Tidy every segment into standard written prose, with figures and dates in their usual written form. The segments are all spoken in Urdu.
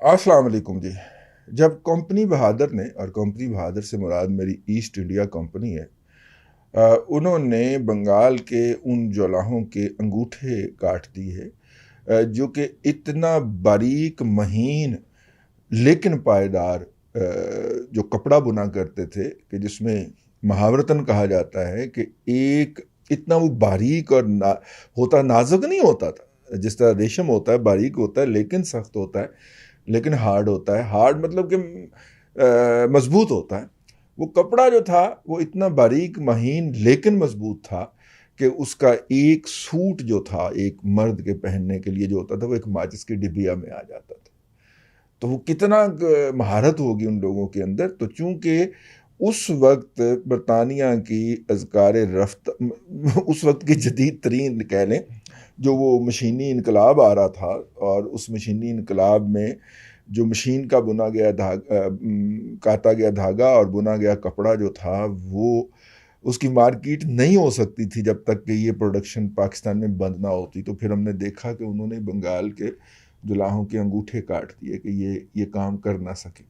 السلام علیکم جی۔ جب کمپنی بہادر نے، اور کمپنی بہادر سے مراد میری ایسٹ انڈیا کمپنی ہے، انہوں نے بنگال کے ان جولاہوں کے انگوٹھے کاٹ دیے جو کہ اتنا باریک مہین لیکن پائیدار جو کپڑا بنا کرتے تھے کہ جس میں محاورتاً کہا جاتا ہے کہ ایک اتنا وہ باریک اور ہوتا نازک نہیں ہوتا تھا، جس طرح ریشم ہوتا ہے باریک ہوتا ہے لیکن سخت ہوتا ہے، لیکن ہارڈ ہوتا ہے۔ ہارڈ مطلب کہ مضبوط ہوتا ہے۔ وہ کپڑا جو تھا وہ اتنا باریک مہین لیکن مضبوط تھا کہ اس کا ایک سوٹ جو تھا ایک مرد کے پہننے کے لیے جو ہوتا تھا وہ ایک ماچس کی ڈبیا میں آ جاتا تھا۔ تو وہ کتنا مہارت ہوگی ان لوگوں کے اندر۔ تو چونکہ اس وقت برطانیہ کی اذکار رفت اس وقت کی جدید ترین کہہ لیں جو وہ مشینی انقلاب آ رہا تھا، اور اس مشینی انقلاب میں جو مشین کا بنا گیا کاتا گیا دھاگا اور بنا گیا کپڑا جو تھا وہ اس کی مارکیٹ نہیں ہو سکتی تھی جب تک کہ یہ پروڈکشن پاکستان میں بند نہ ہوتی۔ تو پھر ہم نے دیکھا کہ انہوں نے بنگال کے جولاہوں کے انگوٹھے کاٹ دیے کہ یہ کام کر نہ سکے۔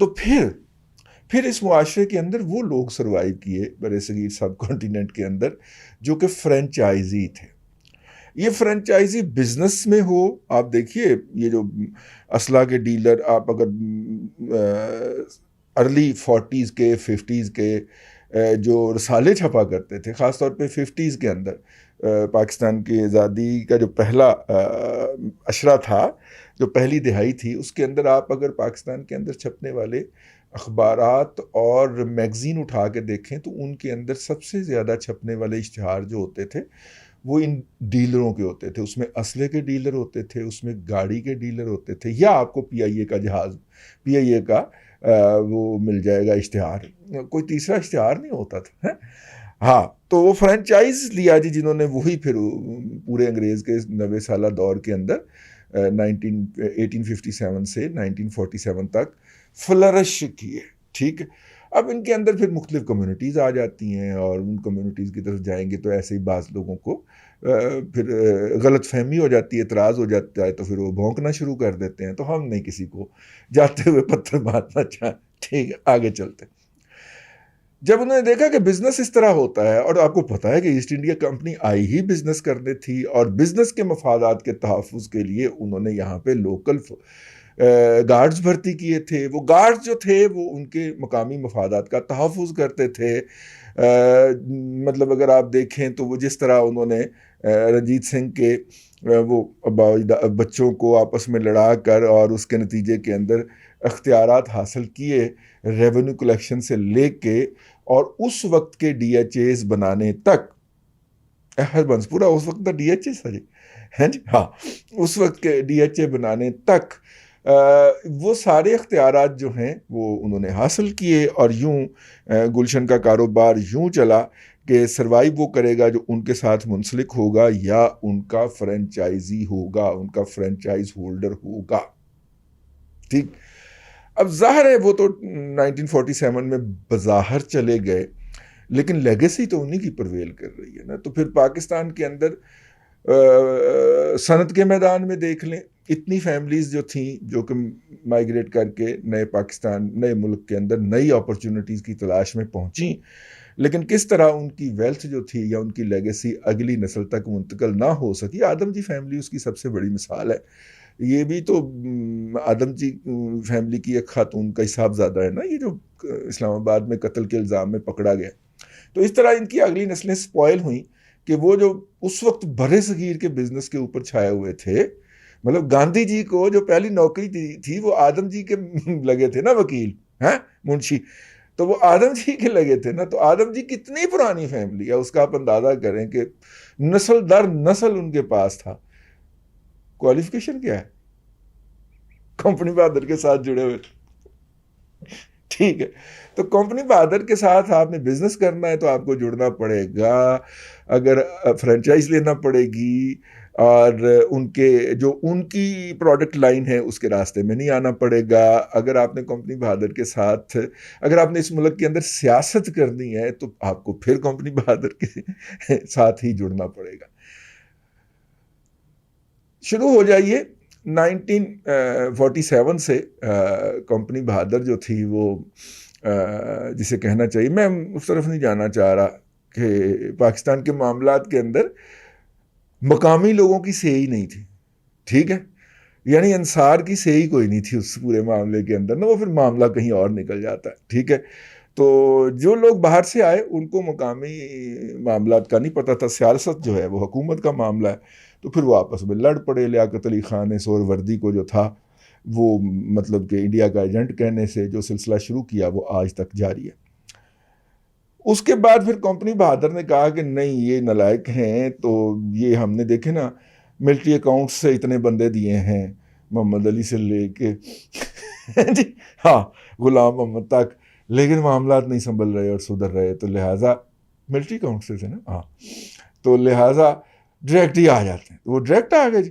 تو پھر اس معاشرے کے اندر وہ لوگ سروائیو کیے برِ صغیر سب کانٹیننٹ کے اندر جو کہ فرینچائزی تھے۔ یہ فرینچائزی بزنس میں ہو، آپ دیکھیے یہ جو اسلحہ کے ڈیلر، آپ اگر ارلی 40s کے 50s کے جو رسالے چھپا کرتے تھے، خاص طور پہ 50s کے اندر پاکستان کی آزادی کا جو پہلا اشرہ تھا، جو پہلی دہائی تھی، اس کے اندر آپ اگر پاکستان کے اندر چھپنے والے اخبارات اور میگزین اٹھا کے دیکھیں تو ان کے اندر سب سے زیادہ چھپنے والے اشتہار جو ہوتے تھے وہ ان ڈیلروں کے ہوتے تھے۔ اس میں اسلحے کے ڈیلر ہوتے تھے، اس میں گاڑی کے ڈیلر ہوتے تھے، یا آپ کو پی آئی اے کا جہاز، پی آئی اے کا وہ مل جائے گا اشتہار، کوئی تیسرا اشتہار نہیں ہوتا تھا۔ ہاں، تو وہ فرینچائز لیا جی جنہوں نے، وہی پھر پورے انگریز کے 90 سالہ دور کے اندر 1857 سے 1947 تک فلرش کیے۔ ٹھیک ہے، اب ان کے اندر پھر مختلف کمیونٹیز آ جاتی ہیں، اور ان کمیونٹیز کی طرف جائیں گے تو ایسے ہی بعض لوگوں کو پھر غلط فہمی ہو جاتی ہے، اعتراض ہو جاتا ہے، تو پھر وہ بھونکنا شروع کر دیتے ہیں۔ تو ہم نہیں کسی کو جاتے ہوئے پتھر مارنا چاہتے۔ ٹھیک ہے، آگے چلتے۔ جب انہوں نے دیکھا کہ بزنس اس طرح ہوتا ہے، اور آپ کو پتا ہے کہ ایسٹ انڈیا کمپنی آئی ہی بزنس کرنے تھی، اور بزنس کے مفادات کے تحفظ کے لیے انہوں نے یہاں پہ لوکل گارڈز بھرتی کیے تھے۔ وہ گارڈز جو تھے وہ ان کے مقامی مفادات کا تحفظ کرتے تھے۔ مطلب اگر آپ دیکھیں تو وہ جس طرح انہوں نے رنجیت سنگھ کے وہ بچوں کو آپس میں لڑا کر اور اس کے نتیجے کے اندر اختیارات حاصل کیے ریونیو کلیکشن سے لے کے، اور اس وقت کے ڈی ایچ ایز بنانے تک، بنسپورہ اس وقت ڈی ایچ اے تھا جی، ہاں، اس وقت کے ڈی ایچ اے بنانے تک وہ سارے اختیارات جو ہیں وہ انہوں نے حاصل کیے، اور یوں گلشن کا کاروبار یوں چلا کہ سروائیو وہ کرے گا جو ان کے ساتھ منسلک ہوگا، یا ان کا فرینچائزی ہوگا، ان کا فرینچائز ہولڈر ہوگا۔ ٹھیک، اب ظاہر ہے وہ تو 1947 میں بظاہر چلے گئے، لیکن لیگیسی تو انہی کی پرویل کر رہی ہے نا۔ تو پھر پاکستان کے اندر صنعت کے میدان میں دیکھ لیں، اتنی فیملیز جو تھیں جو کہ مائیگریٹ کر کے نئے پاکستان، نئے ملک کے اندر نئی اپرچونٹیز کی تلاش میں پہنچیں، لیکن کس طرح ان کی ویلتھ جو تھی یا ان کی لیگیسی اگلی نسل تک منتقل نہ ہو سکی۔ آدم جی فیملی اس کی سب سے بڑی مثال ہے۔ یہ بھی تو آدم جی فیملی کی ایک خاتون کا صاحبزادہ ہے نا، یہ جو اسلام آباد میں قتل کے الزام میں پکڑا گیا۔ تو اس طرح ان کی اگلی نسلیں سپوائل ہوئیں کہ وہ جو اس وقت برِ صغیر کے بزنس کے اوپر چھائے ہوئے تھے، مطلب گاندھی جی کو جو پہلی نوکری تھی وہ آدم جی کے لگے تھے نا، وکیل، منشی، تو وہ آدم جی کے لگے تھے نا۔ تو آدم جی کتنی پرانی فیملی ہے، اس کا آپ اندازہ کریں کہ نسل در نسل ان کے پاس تھا۔ کوالیفیکیشن کیا ہے؟ کمپنی بہادر کے ساتھ جڑے ہوئے تھے۔ ٹھیک ہے، تو کمپنی بہادر کے ساتھ آپ نے بزنس کرنا ہے تو آپ کو جڑنا پڑے گا، اگر فرینچائز لینا پڑے گی، اور ان کی پروڈکٹ لائن ہے اس کے راستے میں نہیں آنا پڑے گا۔ اگر آپ نے کمپنی بہادر کے ساتھ، اگر آپ نے اس ملک کے اندر سیاست کرنی ہے تو آپ کو پھر کمپنی بہادر کے ساتھ ہی جڑنا پڑے گا۔ شروع ہو جائیے 1947 سے کمپنی بہادر جو تھی وہ جسے کہنا چاہیے، میں اس طرف نہیں جانا چاہ رہا کہ پاکستان کے معاملات کے اندر مقامی لوگوں کی صحیح نہیں تھی، ٹھیک ہے، یعنی انصار کی صحیح کوئی نہیں تھی اس پورے معاملے کے اندر، نہ وہ پھر معاملہ کہیں اور نکل جاتا ہے، ٹھیک ہے۔ تو جو لوگ باہر سے آئے ان کو مقامی معاملات کا نہیں پتہ تھا، سیاست جو ہے وہ حکومت کا معاملہ ہے، تو پھر وہ آپس میں لڑ پڑے۔ لیاقت علی خان نے سور وردی کو جو تھا وہ مطلب کہ انڈیا کا ایجنٹ کہنے سے جو سلسلہ شروع کیا وہ آج تک جاری ہے۔ اس کے بعد پھر کمپنی بہادر نے کہا کہ نہیں یہ نالائق ہیں، تو یہ ہم نے دیکھے نا ملٹری اکاؤنٹس سے اتنے بندے دیے ہیں، محمد علی سے لے کے جی ہاں غلام محمد تک، لیکن معاملات نہیں سنبھل رہے اور سدھر رہے، تو لہٰذا ملٹری اکاؤنٹ سے تھے نا، ہاں، تو لہٰذا ڈائریکٹ ہی آ جاتے ہیں، وہ ڈائریکٹ آ گئے جی۔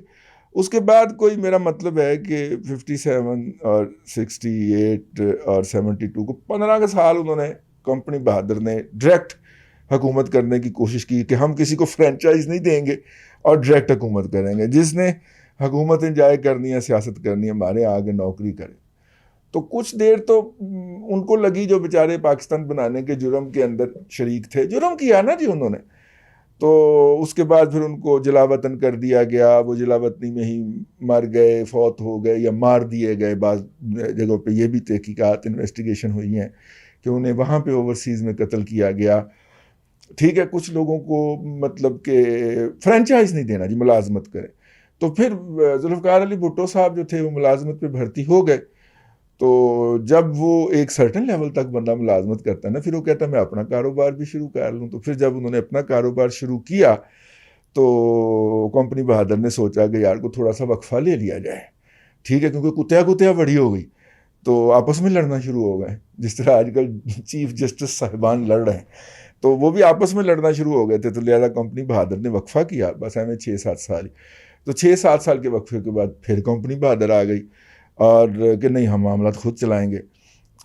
اس کے بعد کوئی میرا مطلب ہے کہ 57 اور 68 اور 72 کو 15 سال انہوں نے کمپنی بہادر نے ڈائریکٹ حکومت کرنے کی کوشش کی کہ ہم کسی کو فرینچائز نہیں دیں گے اور ڈائریکٹ حکومت کریں گے، جس نے حکومت انجوائے کرنی ہے، سیاست کرنی ہے، ہمارے آگے نوکری کرے۔ تو کچھ دیر تو ان کو لگی، جو بیچارے پاکستان بنانے کے جرم کے اندر شریک تھے، جرم کیا نا جی انہوں نے، تو اس کے بعد پھر ان کو جلا وطن کر دیا گیا، وہ جلا وطنی میں ہی مر گئے، فوت ہو گئے یا مار دیے گئے۔ بعض جگہوں پہ یہ بھی تحقیقات انویسٹیگیشن ہوئی ہیں کہ انہیں وہاں پہ اوورسیز میں قتل کیا گیا، ٹھیک ہے۔ کچھ لوگوں کو مطلب کہ فرینچائز نہیں دینا جی، ملازمت کریں، تو پھر ذوالفقار علی بھٹو صاحب جو تھے وہ ملازمت پہ بھرتی ہو گئے۔ تو جب وہ ایک سرٹن لیول تک بندہ ملازمت کرتا ہے نا، پھر وہ کہتا ہے میں اپنا کاروبار بھی شروع کر لوں۔ تو پھر جب انہوں نے اپنا کاروبار شروع کیا تو کمپنی بہادر نے سوچا کہ یار کو تھوڑا سا وقفہ لے لیا جائے، ٹھیک ہے، کیونکہ کتیا بڑی ہو گئی تو آپس میں لڑنا شروع ہو گئے، جس طرح آج کل چیف جسٹس صاحبان لڑ رہے ہیں، تو وہ بھی آپس میں لڑنا شروع ہو گئے تھے۔ تو لہٰذا کمپنی بہادر نے وقفہ کیا، بس ہمیں 6-7 سال، تو 6-7 سال کے وقفے کے بعد پھر کمپنی بہادر آ گئی اور کہ نہیں ہم معاملات خود چلائیں گے۔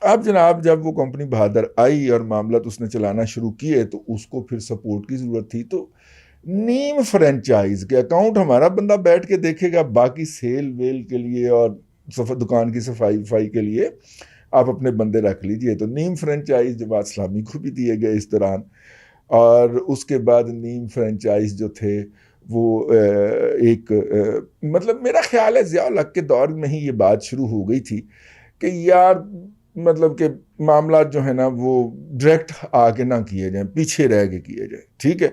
اب جناب جب وہ کمپنی بہادر آئی اور معاملات اس نے چلانا شروع کیے تو اس کو پھر سپورٹ کی ضرورت تھی، تو نیم فرینچائز کے اکاؤنٹ ہمارا بندہ بیٹھ کے دیکھے گا، باقی سیل ویل کے لیے اور دکان کی صفائی کے لیے آپ اپنے بندے رکھ لیجئے۔ تو نیم فرینچائز جماعت اسلامی کو بھی دیے گئے اس دوران، اور اس کے بعد نیم فرینچائز جو تھے وہ ایک مطلب میرا خیال ہے ضیاء الحق کے دور میں ہی یہ بات شروع ہو گئی تھی کہ یار مطلب کہ معاملات جو ہے نا وہ ڈائریکٹ آگے نہ کیے جائیں، پیچھے رہ کے کیے جائیں، ٹھیک ہے۔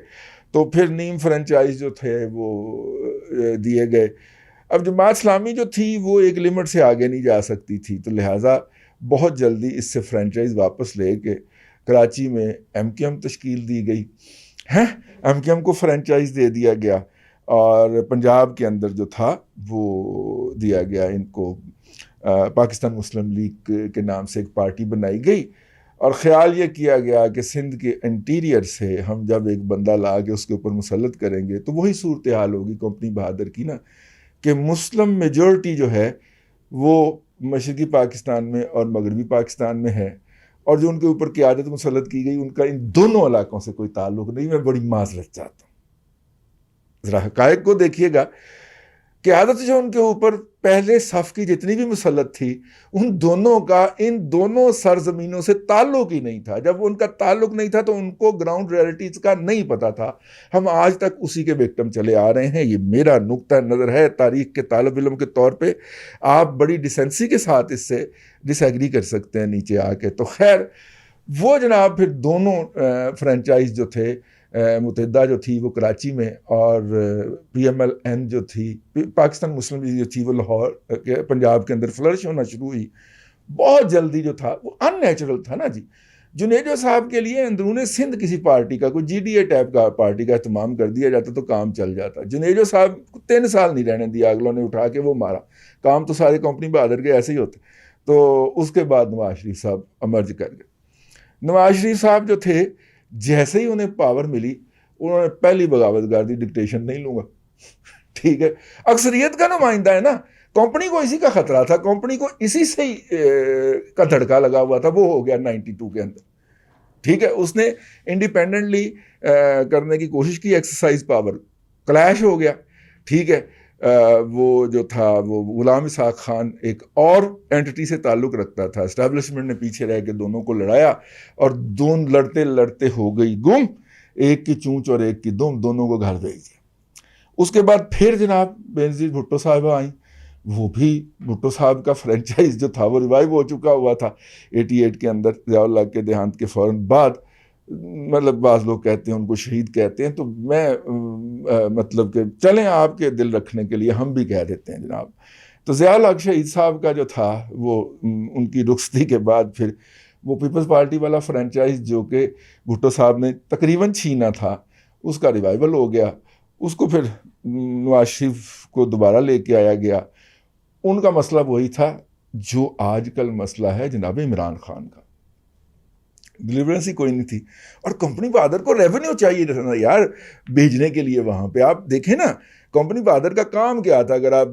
تو پھر نیم فرینچائز جو تھے وہ دیے گئے۔ اب جماعت اسلامی جو تھی وہ ایک لمٹ سے آگے نہیں جا سکتی تھی، تو لہٰذا بہت جلدی اس سے فرینچائز واپس لے کے کراچی میں ایم کیو ایم تشکیل دی گئی ہے، ایم کیو ایم کو فرینچائز دے دیا گیا، اور پنجاب کے اندر جو تھا وہ دیا گیا ان کو پاکستان مسلم لیگ کے نام سے ایک پارٹی بنائی گئی، اور خیال یہ کیا گیا کہ سندھ کے انٹیریئر سے ہم جب ایک بندہ لا کے اس کے اوپر مسلط کریں گے تو وہی صورتحال ہوگی کمپنی بہادر کی نا، کہ مسلم میجورٹی جو ہے وہ مشرقی پاکستان میں اور مغربی پاکستان میں ہے، اور جو ان کے اوپر قیادت مسلط کی گئی ان کا ان دونوں علاقوں سے کوئی تعلق نہیں۔ میں بڑی معذرت چاہتا ہوں، ذرا حقائق کو دیکھیے گا، قیادت جو ان کے اوپر پہلے صف کی جتنی بھی مسلط تھی ان دونوں کا ان دونوں سرزمینوں سے تعلق ہی نہیں تھا۔ جب ان کا تعلق نہیں تھا تو ان کو گراؤنڈ ریئلٹیز کا نہیں پتا تھا۔ ہم آج تک اسی کے وکٹم چلے آ رہے ہیں، یہ میرا نقطہ نظر ہے تاریخ کے طالب علم کے طور پہ، آپ بڑی ڈیسنسی کے ساتھ اس سے ڈس ایگری کر سکتے ہیں نیچے آ کے۔ تو خیر وہ جناب پھر دونوں فرینچائز جو تھے، متحدہ جو تھی وہ کراچی میں، اور پی ایم ایل این جو تھی پاکستان مسلم لیگ جو تھی وہ لاہور پنجاب کے اندر فلرش ہونا شروع ہوئی۔ بہت جلدی جو تھا وہ ان نیچرل تھا نا جی، جنیجو صاحب کے لیے اندرون سندھ کسی پارٹی کا کوئی جی ڈی اے ٹائپ کا پارٹی کا اہتمام کر دیا جاتا تو کام چل جاتا۔ جنیجو صاحب 3 سال نہیں رہنے دیا، اگلوں نے اٹھا کے وہ مارا، کام تو سارے کمپنی بہادر کے ایسے ہی ہوتے۔ تو اس کے بعد نواز شریف صاحب امرج کر گئے۔ نواز شریف صاحب جو تھے جیسے ہی انہیں پاور ملی انہوں نے پہلی بغاوت کر دی، ڈکٹیشن نہیں لوں گا، ٹھیک ہے۔ اکثریت کا نمائندہ ہے نا، کمپنی کو اسی کا خطرہ تھا، کمپنی کو اسی سے ہی کا دھڑکا لگا ہوا تھا، وہ ہو گیا 92 کے اندر، ٹھیک ہے۔ اس نے انڈیپینڈنٹلی کرنے کی کوشش کی، ایکسرسائز پاور کلیش ہو گیا، ٹھیک ہے۔ وہ جو تھا وہ غلام اسحاق خان ایک اور اینٹی سے تعلق رکھتا تھا. اسٹیبلشمنٹ نے پیچھے رہ کے دونوں کو لڑایا اور دونوں لڑتے لڑتے ہو گئی گم, ایک کی چونچ اور ایک کی دم, دونوں کو گھر بھیج دیا. اس کے بعد پھر جناب بینظیر بھٹو صاحبہ آئیں, وہ بھی بھٹو صاحب کا فرنچائز جو تھا وہ ریوائیو ہو چکا ہوا تھا 88 کے اندر, ضیاء اللہ کے دیہانت کے فوراً بعد. مطلب بعض لوگ کہتے ہیں ان کو شہید کہتے ہیں, تو میں مطلب کہ چلیں آپ کے دل رکھنے کے لیے ہم بھی کہہ دیتے ہیں جناب. تو ضیاء الحق شہید صاحب کا جو تھا وہ ان کی رخصتی کے بعد پھر وہ پیپلز پارٹی والا فرنچائز جو کہ بھٹو صاحب نے تقریباً چھینا تھا, اس کا ریوائیول ہو گیا. اس کو پھر نواز شریف کو دوبارہ لے کے آیا گیا. ان کا مسئلہ وہی تھا جو آج کل مسئلہ ہے جناب عمران خان کا, ڈیلیورنس ہی کوئی نہیں تھی. اور کمپنی بہادر کو ریونیو چاہیے تھا یار بھیجنے کے لیے وہاں پہ. آپ دیکھیں نا کمپنی بہادر کا کام کیا تھا, اگر آپ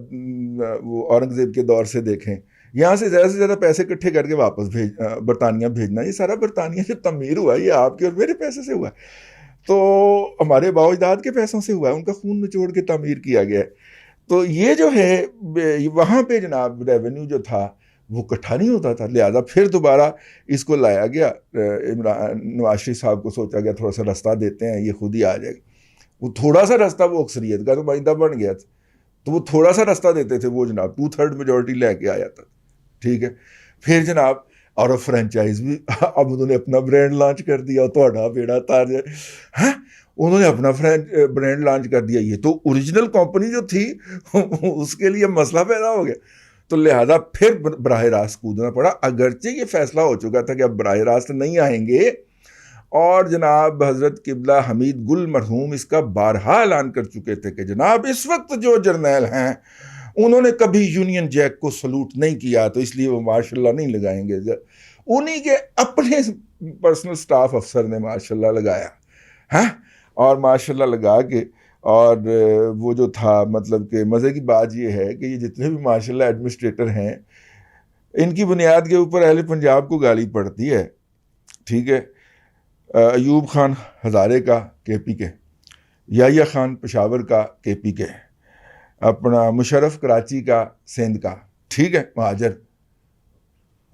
وہ اورنگزیب کے دور سے دیکھیں, یہاں سے زیادہ پیسے اکٹھے کر کے واپس برطانیہ بھیجنا. یہ سارا برطانیہ جو تعمیر ہوا ہے یہ آپ کے اور میرے پیسے سے ہوا ہے, تو ہمارے باو اجداد کے پیسوں سے ہوا ہے, ان کا خون نچوڑ کے تعمیر کیا گیا ہے. تو یہ جو ہے وہاں پہ جناب ریونیو جو تھا وہ اکٹھا نہیں ہوتا تھا, لہٰذا پھر دوبارہ اس کو لایا گیا. نواز شریف صاحب کو سوچا گیا تھوڑا سا راستہ دیتے ہیں, یہ خود ہی آ جائے گا. وہ تھوڑا سا راستہ وہ اکثریت کا نمائندہ بن گیا تھا, تو وہ تھوڑا سا راستہ دیتے تھے, وہ جناب 2/3 میجورٹی لے کے آیا تھا. ٹھیک ہے, پھر جناب اور فرنچائز بھی اب انہوں نے اپنا برانڈ لانچ کر دیا. توڑا بیڑا تاج ہے, انہوں نے اپنا برانڈ لانچ کر دیا. یہ تو اوریجنل کمپنی جو تھی اس کے لیے مسئلہ پیدا ہو گیا, تو لہذا پھر براہ راست کودنا پڑا. اگرچہ یہ فیصلہ ہو چکا تھا کہ اب براہ راست نہیں آئیں گے, اور جناب حضرت قبلہ حمید گل مرحوم اس کا بارہا اعلان کر چکے تھے کہ جناب اس وقت جو جرنیل ہیں انہوں نے کبھی یونین جیک کو سلوٹ نہیں کیا, تو اس لیے وہ ماشاء اللہ نہیں لگائیں گے. انہی کے اپنے پرسنل سٹاف افسر نے ماشاء اللہ لگایا ہے, اور ماشاء اللہ لگا کے, اور وہ جو تھا مطلب کہ مزے کی بات یہ ہے کہ یہ جتنے بھی ماشاء اللہ ایڈمنسٹریٹر ہیں ان کی بنیاد کے اوپر اہل پنجاب کو گالی پڑتی ہے. ٹھیک ہے, ایوب خان ہزارے کا KP کے, یحییٰ خان پشاور کا KP کے, اپنا مشرف کراچی کا سندھ کا, ٹھیک ہے, مہاجر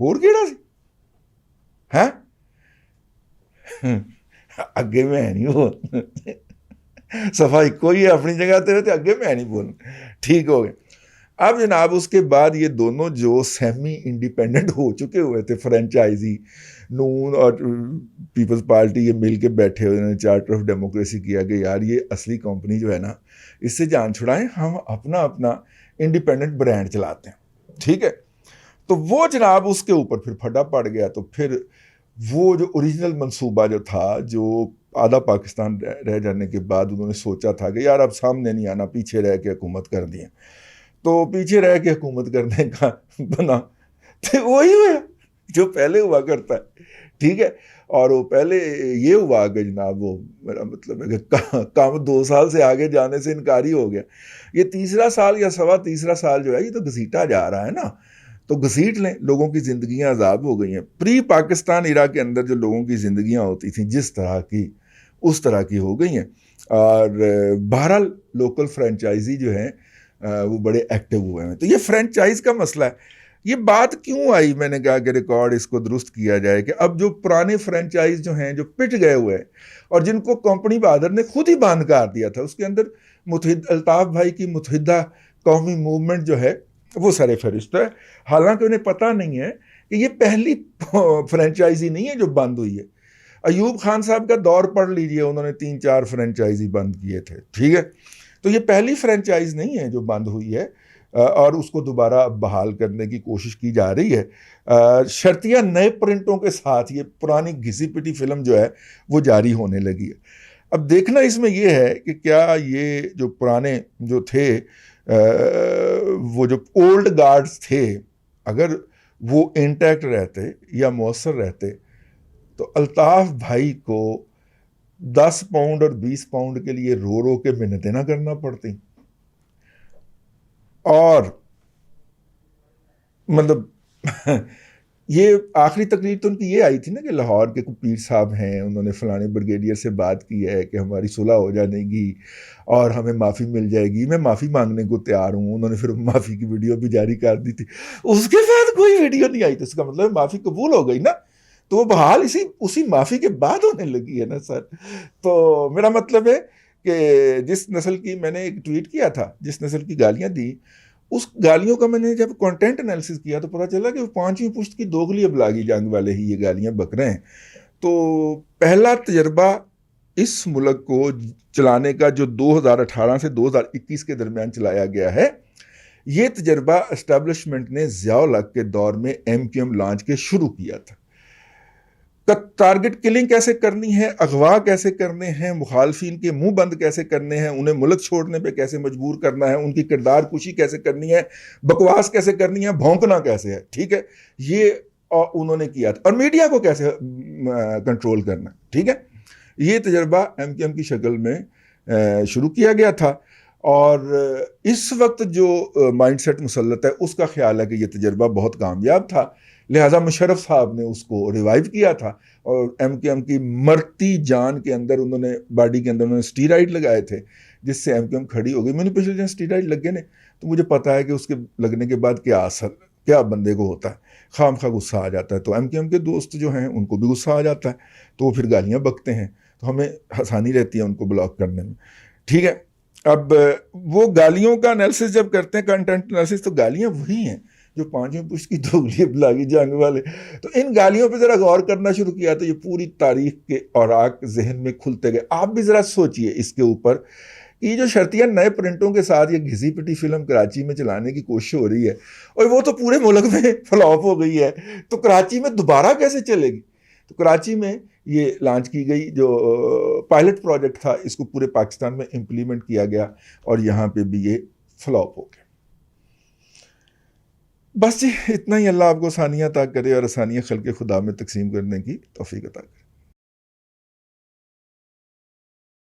اور کیڑا سی ہے اگے میں نہیں ہو صفائی کوئی ہے اپنی جگہ تے اگے میں نہیں بولنا. ٹھیک ہو گئے. اب جناب اس کے بعد یہ دونوں جو سیمی انڈیپینڈنٹ ہو چکے ہوئے تھے فرنچائزی, نون اور پیپلز پارٹی, یہ مل کے بیٹھے ہوئے نے چارٹر آف ڈیموکریسی کیا کہ یار یہ اصلی کمپنی جو ہے نا اس سے جان چھڑائیں, ہم اپنا انڈیپینڈنٹ برانڈ چلاتے ہیں. ٹھیک ہے, تو وہ جناب اس کے اوپر پھر پھڈا پڑ گیا. تو پھر وہ جو اوریجنل منصوبہ جو تھا, جو آدھا پاکستان رہ جانے کے بعد انہوں نے سوچا تھا کہ یار اب سامنے نہیں آنا, پیچھے رہ کے حکومت کر دیں, تو پیچھے رہ کے حکومت کرنے کا بنا تو وہی ہوا جو پہلے ہوا کرتا ہے. ٹھیک ہے, اور وہ پہلے یہ ہوا کہ جناب وہ میرا مطلب ہے کہ کام 2 سال سے آگے جانے سے انکاری ہو گیا. یہ تیسرا سال یا سوا تیسرا سال جو ہے یہ تو گھسیٹا جا رہا ہے نا, تو گھسیٹ لیں. لوگوں کی زندگیاں عذاب ہو گئی ہیں. پری پاکستان ایرا کے اندر جو لوگوں کی زندگیاں ہوتی تھیں جس طرح کی اس طرح کی ہو گئی ہیں, اور بہرحال لوکل فرنچائزی جو ہیں وہ بڑے ایکٹیو ہوئے ہیں. تو یہ فرنچائز کا مسئلہ ہے. یہ بات کیوں آئی, میں نے کہا کہ ریکارڈ اس کو درست کیا جائے کہ اب جو پرانے فرنچائز جو ہیں جو پٹ گئے ہوئے ہیں اور جن کو کمپنی بہادر نے خود ہی بند کر دیا تھا, اس کے اندر الطاف بھائی کی متحدہ قومی موومنٹ جو ہے وہ سر فہرست ہے. حالانکہ انہیں پتہ نہیں ہے کہ یہ پہلی فرنچائزی نہیں ہے جو بند ہوئی ہے. ایوب خان صاحب کا دور پڑھ لیجئے, انہوں نے 3-4 فرنچائزی بند کیے تھے. ٹھیک ہے, تو یہ پہلی فرنچائز نہیں ہے جو بند ہوئی ہے, اور اس کو دوبارہ بحال کرنے کی کوشش کی جا رہی ہے شرطیہ نئے پرنٹوں کے ساتھ. یہ پرانی گھسی پٹی فلم جو ہے وہ جاری ہونے لگی ہے. اب دیکھنا اس میں یہ ہے کہ کیا یہ جو پرانے جو تھے وہ جو اولڈ گارڈز تھے اگر وہ انٹیکٹ رہتے یا مؤثر رہتے تو الطاف بھائی کو 10 پاؤنڈ اور 20 پاؤنڈ کے لیے رو رو کے منتیں نہ کرنا پڑتی, اور مطلب یہ آخری تقریر تو ان کی یہ آئی تھی نا کہ لاہور کے کوئی پیر صاحب ہیں، انہوں نے فلانے بریگیڈیئر سے بات کی ہے کہ ہماری صلح ہو جانے گی اور ہمیں معافی مل جائے گی، میں معافی مانگنے کو تیار ہوں. انہوں نے پھر معافی کی ویڈیو بھی جاری کر دی تھی. اس کے بعد کوئی ویڈیو نہیں آئی، تو اس کا مطلب معافی قبول ہو گئی نا. تو وہ بحال اسی معافی کے بعد ہونے لگی ہے نا سر. تو میرا مطلب ہے کہ جس نسل کی میں نے ایک ٹویٹ کیا تھا، جس نسل کی گالیاں دی، اس گالیوں کا میں نے جب کانٹینٹ انالیسس کیا تو پتہ چلا کہ وہ 5ویں پشت کی دوغلی ابلاغی جنگ والے ہی یہ گالیاں بک رہے ہیں. تو پہلا تجربہ اس ملک کو چلانے کا جو 2018 سے 2021 کے درمیان چلایا گیا ہے، یہ تجربہ اسٹیبلشمنٹ نے ضیاء الحق کے دور میں MQM لانچ کے شروع کیا تھا. ٹارگٹ کلنگ کیسے کرنی ہے، اغوا کیسے کرنے ہیں، مخالفین کے منہ بند کیسے کرنے ہیں، انہیں ملک چھوڑنے پہ کیسے مجبور کرنا ہے، ان کی کردار کشی کیسے کرنی ہے، بکواس کیسے کرنی ہے، بھونکنا کیسے ہے. ٹھیک ہے، یہ انہوں نے کیا تھا. اور میڈیا کو کیسے کنٹرول کرنا. ٹھیک ہے، یہ تجربہ MQM کی شکل میں شروع کیا گیا تھا. اور اس وقت جو مائنڈ سیٹ مسلط ہے اس کا خیال ہے کہ یہ تجربہ بہت کامیاب تھا، لہٰذا مشرف صاحب نے اس کو ریوائیو کیا تھا. اور MQM کی مرتی جان کے اندر انہوں نے باڈی کے اندر انہوں نے اسٹیرائڈ لگائے تھے، جس سے MQM کھڑی ہو گئی. میں نے پچھلے دن اسٹیرائڈ لگے نے تو مجھے پتا ہے کہ اس کے لگنے کے بعد کیا اثر کیا بندے کو ہوتا ہے. خام خواہ غصہ آ جاتا ہے. تو MQM کے دوست جو ہیں ان کو بھی غصہ آ جاتا ہے، تو وہ پھر گالیاں بکتے ہیں. تو ہمیں آسانی رہتی ہے ان کو بلاک کرنے میں. ٹھیک ہے، اب وہ گالیوں کا انالیسس جب کرتے ہیں، کنٹینٹ انالیسس، تو گالیاں وہی ہیں جو 5ویں پشت کی دوغلی ابلاغی جنگ والے. تو ان گالیوں پہ ذرا غور کرنا شروع کیا تو یہ پوری تاریخ کے اوراق ذہن میں کھلتے گئے. آپ بھی ذرا سوچئے اس کے اوپر، یہ جو شرطیہ نئے پرنٹوں کے ساتھ یہ گھسی پٹی فلم کراچی میں چلانے کی کوشش ہو رہی ہے، اور وہ تو پورے ملک میں فلاپ ہو گئی ہے، تو کراچی میں دوبارہ کیسے چلے گی؟ تو کراچی میں یہ لانچ کی گئی جو پائلٹ پروجیکٹ تھا، اس کو پورے پاکستان میں امپلیمنٹ کیا گیا اور یہاں پہ بھی یہ فلاپ ہو گیا. بس جی اتنا ہی. اللہ آپ کو آسانیاں عطا کرے اور آسانیاں خلق خدا میں تقسیم کرنے کی توفیق عطا کرے.